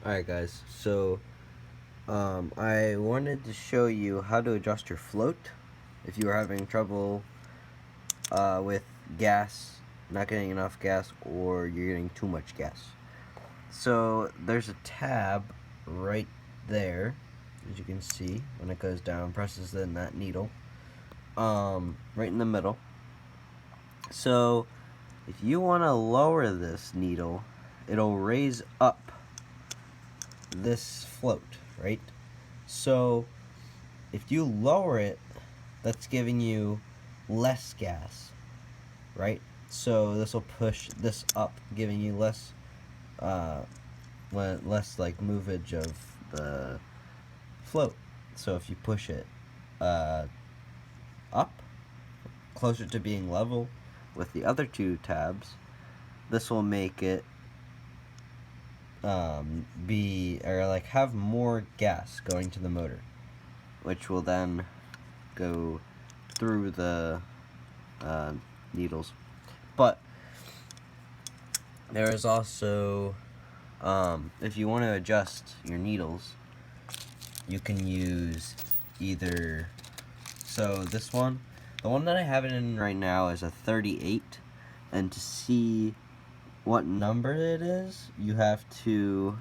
Alright guys, so I wanted to show you how to adjust your float if you are having trouble with gas, not getting enough gas, or you're getting too much gas. So there's a tab right there, as you can see. When it goes down, presses in that needle right in the middle. So if you want to lower this needle, it'll raise up this float, right? So if you lower it, that's giving you less gas, right? So this will push this up, giving you less like movage of the float. So if you push it up, closer to being level with the other two tabs, this will make it have more gas going to the motor, which will then go through the needles. But there is also, if you want to adjust your needles, you can use either, so this one, the one that I have it in right now is a 38, and to see what number it is, you have to,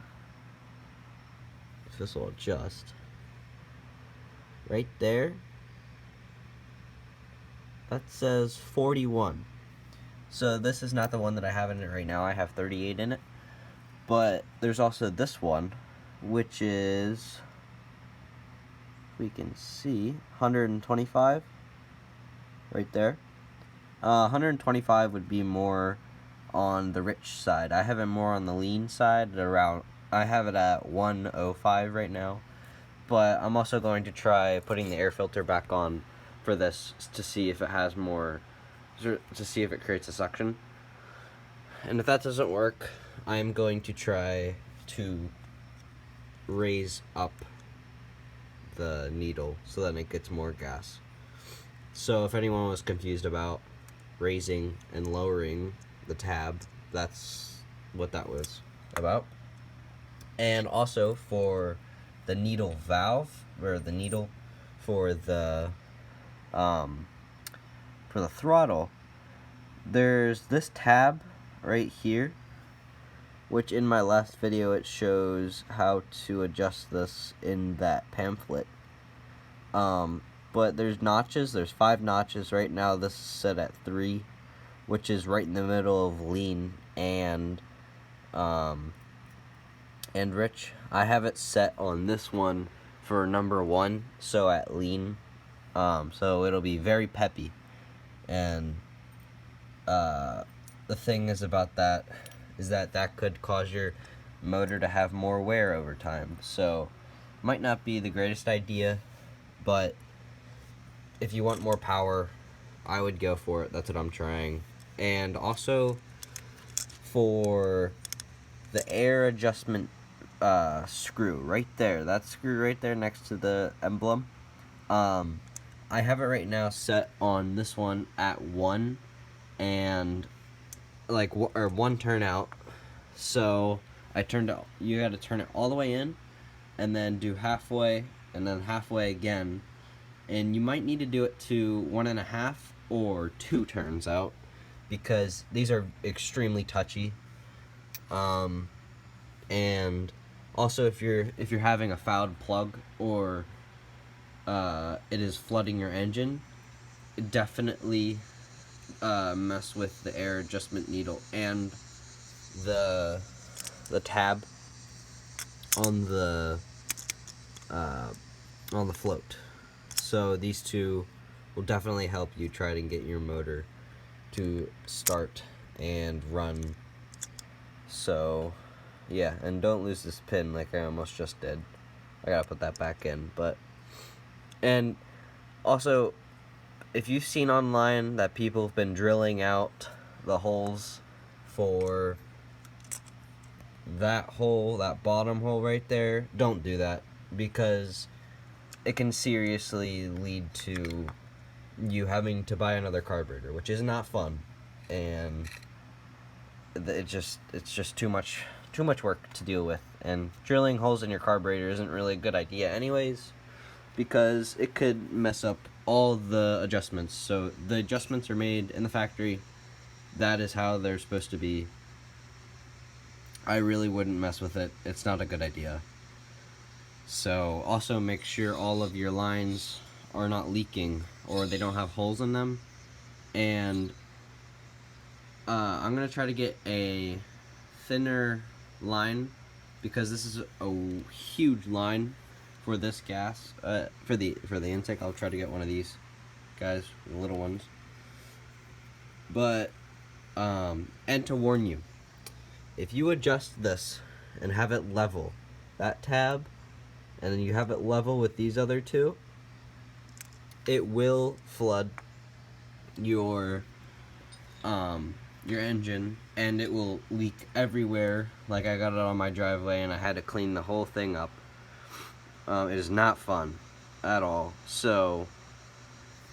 this will adjust, right there, that says 41. So this is not the one that I have in it right now. I have 38 in it. But there's also this one, which is, we can see, 125 right there. 125 would be more on the rich side. I have it more on the lean side, I have it at 105 right now. But I'm also going to try putting the air filter back on for this to see if it has more, to see if it creates a suction. And if that doesn't work, I'm going to try to raise up the needle so that it gets more gas. So if anyone was confused about raising and lowering the tab, that's what that was about. And also for the needle valve, or the needle for the throttle, there's this tab right here, which in my last video it shows how to adjust this in that pamphlet. But there's notches, there's 5 notches. Right now this is set at 3, which is right in the middle of lean and rich. I have it set on this one for number 1, so at lean, so it'll be very peppy. And the thing is about that is that could cause your motor to have more wear over time. So might not be the greatest idea, but if you want more power, I would go for it. That's what I'm trying. And also for the air adjustment screw right there, that screw right there next to the emblem, I have it right now set on this one at 1 and or 1 turn out. So I turned it, you got to turn it all the way in and then do halfway and then halfway again, and you might need to do it to 1.5 or 2 turns out, because these are extremely touchy. And also if you're having a fouled plug or it is flooding your engine, definitely mess with the air adjustment needle and the tab on the float. So these two will definitely help you try to get your motor to start and run. So yeah, and don't lose this pin like I almost just did. I gotta put that back in. And also, if you've seen online that people have been drilling out the holes for that hole, that bottom hole right there, don't do that, because it can seriously lead to you having to buy another carburetor, which is not fun, and it's just too much work to deal with, And drilling holes in your carburetor isn't really a good idea anyways, because it could mess up all the adjustments. So the adjustments are made in the factory. That is how they're supposed to be. I really wouldn't mess with it. It's not a good idea. So also make sure all of your lines are not leaking or they don't have holes in them. And I'm going to try to get a thinner line, because this is a huge line for this gas, for the intake. I'll try to get one of these guys, the little ones. But and to warn you, if you adjust this and have it level, that tab, and then you have it level with these other two, it will flood your engine, and it will leak everywhere. Like, I got it on my driveway and I had to clean the whole thing up. It is not fun at all. So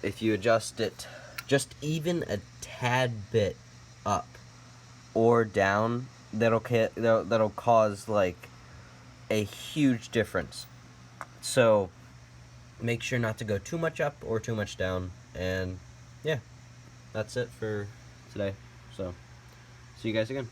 if you adjust it just even a tad bit up or down, that'll cause like a huge difference. So make sure not to go too much up or too much down. And yeah, that's it for today. So see you guys again.